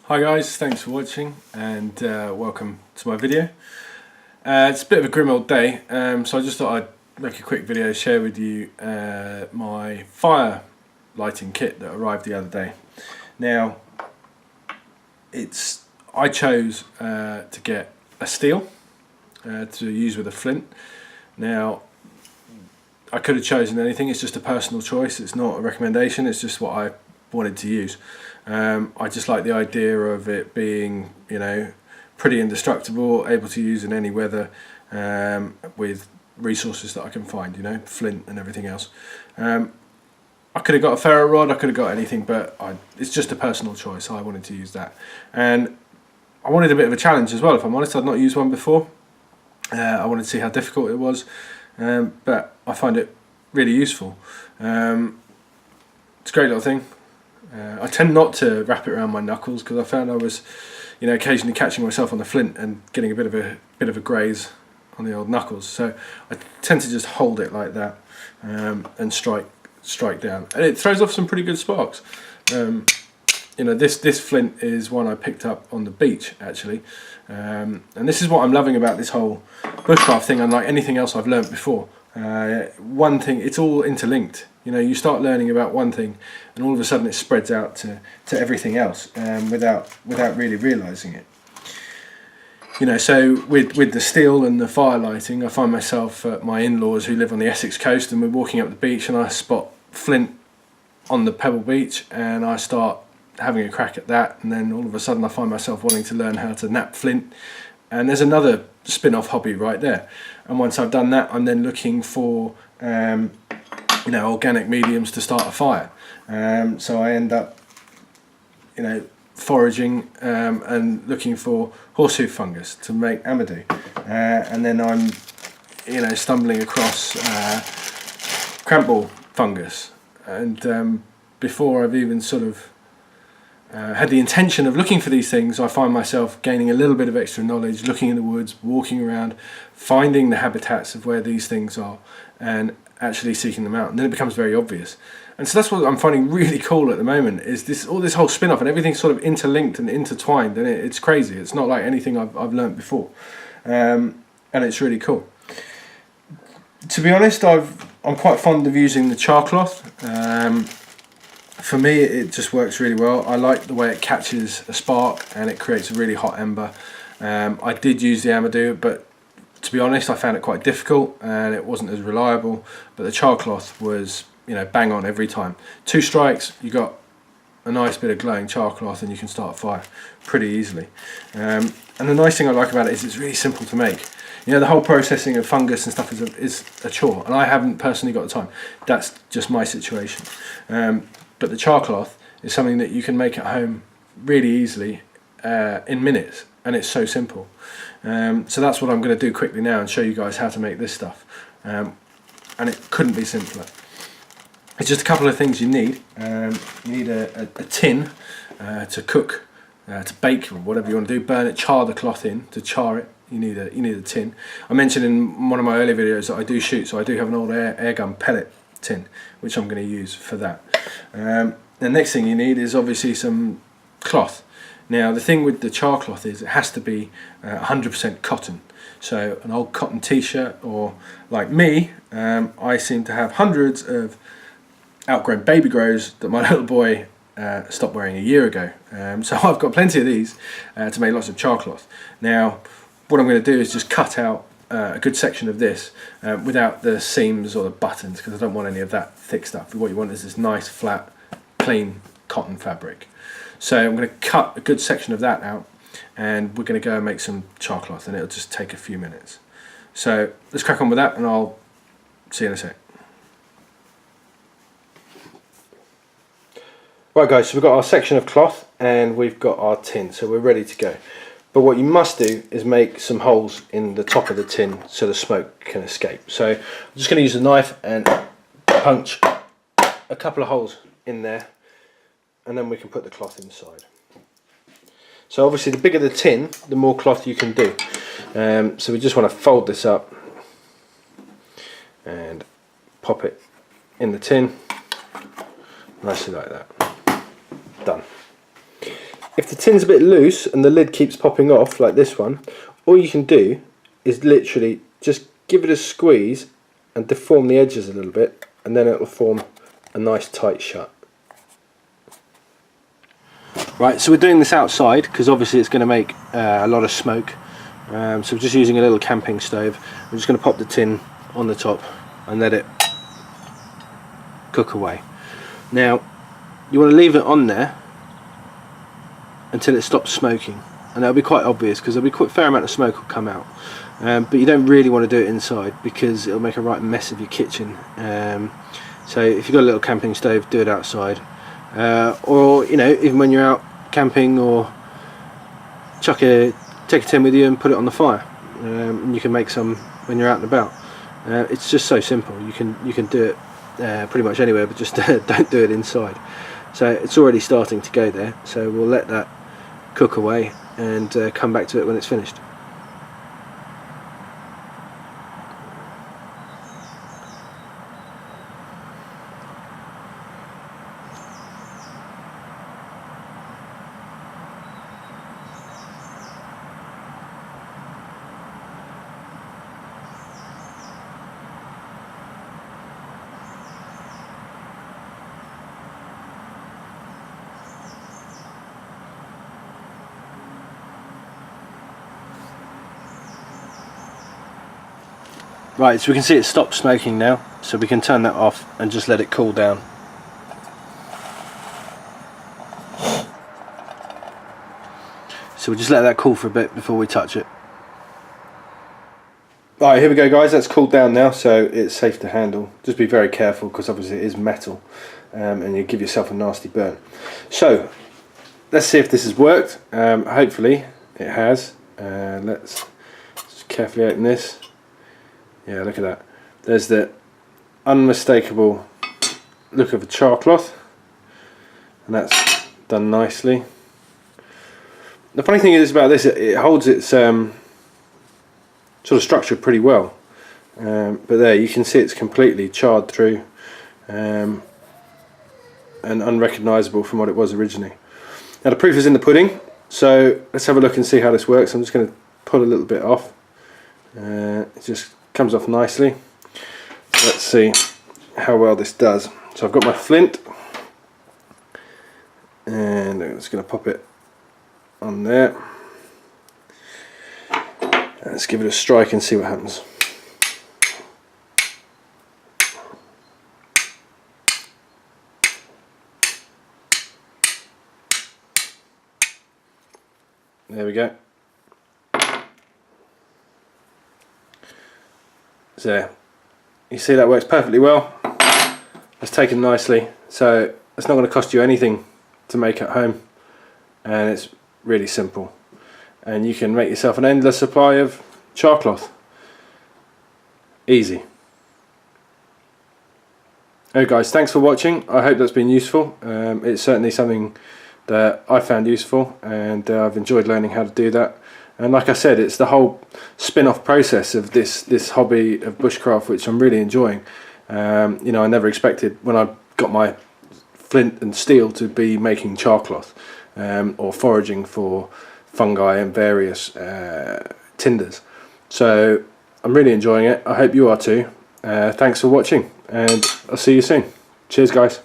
Hi guys, thanks for watching and welcome to my video. It's a bit of a grim old day, so I just thought I'd make a quick video, share with you my fire lighting kit that arrived the other day. Now, I chose to get a steel to use with a flint. Now, I could have chosen anything, it's just a personal choice, it's not a recommendation, it's just what I wanted to use. I just like the idea of it being, you know, pretty indestructible, able to use in any weather, with resources that I can find, you know, flint and everything else. I could have got a ferro rod, I could have got anything, but it's just a personal choice. I wanted to use that, and I wanted a bit of a challenge as well. If I'm honest, I'd not used one before. I wanted to see how difficult it was, but I find it really useful. It's a great little thing. I tend not to wrap it around my knuckles because I found I was, you know, occasionally catching myself on the flint and getting a bit of a graze on the old knuckles. So I tend to just hold it like that and strike down, and it throws off some pretty good sparks. You know, this flint is one I picked up on the beach actually, and this is what I'm loving about this whole bushcraft thing. Unlike anything else I've learnt before, one thing, it's all interlinked. You know, you start learning about one thing and all of a sudden it spreads out to everything else, without really realising it. You know, so with the steel and the fire lighting, I find myself at my in-laws who live on the Essex coast, and we're walking up the beach and I spot flint on the pebble beach and I start having a crack at that, and then all of a sudden I find myself wanting to learn how to nap flint, and there's another spin-off hobby right there. And once I've done that, I'm then looking for you know, organic mediums to start a fire. So I end up, you know, foraging and looking for horse hoof fungus to make amadou, and then I'm, you know, stumbling across cramp fungus, and before I've even sort of had the intention of looking for these things, I find myself gaining a little bit of extra knowledge, looking in the woods, walking around, finding the habitats of where these things are, and actually seeking them out, and then it becomes very obvious. And so that's what I'm finding really cool at the moment, is this whole spin-off, and everything's sort of interlinked and intertwined, and it's crazy. It's not like anything I've learnt before, and it's really cool. To be honest, I'm quite fond of using the char cloth. For me, it just works really well. I like the way it catches a spark and it creates a really hot ember. I did use the amadou, but to be honest, I found it quite difficult and it wasn't as reliable. But the char cloth was, you know, bang on every time. 2 strikes, you got a nice bit of glowing char cloth and you can start a fire pretty easily. And the nice thing I like about it is it's really simple to make. You know, the whole processing of fungus and stuff is a chore, and I haven't personally got the time. That's just my situation. But the char cloth is something that you can make at home really easily in minutes, and it's so simple. So that's what I'm going to do quickly now and show you guys how to make this stuff. And it couldn't be simpler. It's just a couple of things you need. You need a tin to cook, to bake, or whatever you want to do. Burn it, char the cloth in to char it. You need a tin. I mentioned in one of my earlier videos that I do shoot, so I do have an old air gun pellet tin, which I'm going to use for that. The next thing you need is obviously some cloth. Now the thing with the char cloth is it has to be 100% cotton. So an old cotton t-shirt, or like me, I seem to have hundreds of outgrown baby grows that my little boy stopped wearing a year ago. So I've got plenty of these to make lots of char cloth. Now what I'm going to do is just cut out a good section of this without the seams or the buttons, because I don't want any of that thick stuff. What you want is this nice flat clean cotton fabric. So I'm going to cut a good section of that out, and we're going to go and make some char cloth, and it'll just take a few minutes. So let's crack on with that and I'll see you in a sec. Right guys, so we've got our section of cloth and we've got our tin, so we're ready to go. But what you must do is make some holes in the top of the tin so the smoke can escape. So I'm just going to use a knife and punch a couple of holes in there, and then we can put the cloth inside. So obviously the bigger the tin, the more cloth you can do. So we just want to fold this up and pop it in the tin, nicely like that. Done. If the tin's a bit loose and the lid keeps popping off like this one, all you can do is literally just give it a squeeze and deform the edges a little bit, and then it'll form a nice tight shut. Right, so we're doing this outside because obviously it's going to make a lot of smoke. So we're just using a little camping stove. I'm just going to pop the tin on the top and let it cook away. Now you want to leave it on there until it stops smoking, and that'll be quite obvious because there'll be quite a fair amount of smoke will come out. But you don't really want to do it inside because it'll make a right mess of your kitchen. So if you've got a little camping stove, do it outside, or you know, even when you're out camping, or take a tin with you and put it on the fire, and you can make some when you're out and about. It's just so simple. You can do it pretty much anywhere, but just don't do it inside. So it's already starting to go there, so we'll let that cook away and come back to it when it's finished. Right, so we can see it stopped smoking now, so we can turn that off and just let it cool down. So we'll just let that cool for a bit before we touch it. Right, here we go guys, that's cooled down now, so it's safe to handle. Just be very careful because obviously it is metal, and you give yourself a nasty burn. So let's see if this has worked. Hopefully it has. Let's just carefully open this. Yeah, look at that. There's the unmistakable look of a char cloth, and that's done nicely. The funny thing is about this, it holds its sort of structure pretty well, but there you can see it's completely charred through and unrecognisable from what it was originally. Now the proof is in the pudding, so let's have a look and see how this works. I'm just going to pull a little bit off. It just comes off nicely. Let's see how well this does. So I've got my flint, and I'm just going to pop it on there. Let's give it a strike and see what happens. There we go. So you see that works perfectly well. It's taken nicely, so it's not going to cost you anything to make at home, and it's really simple, and you can make yourself an endless supply of char cloth. Easy. Okay guys, thanks for watching. I hope that's been useful. It's certainly something that I found useful, and I've enjoyed learning how to do that. And like I said, it's the whole spin-off process of this hobby of bushcraft which I'm really enjoying. You know, I never expected when I got my flint and steel to be making char cloth, or foraging for fungi and various tinders. So I'm really enjoying it. I hope you are too. Thanks for watching, and I'll see you soon. Cheers guys.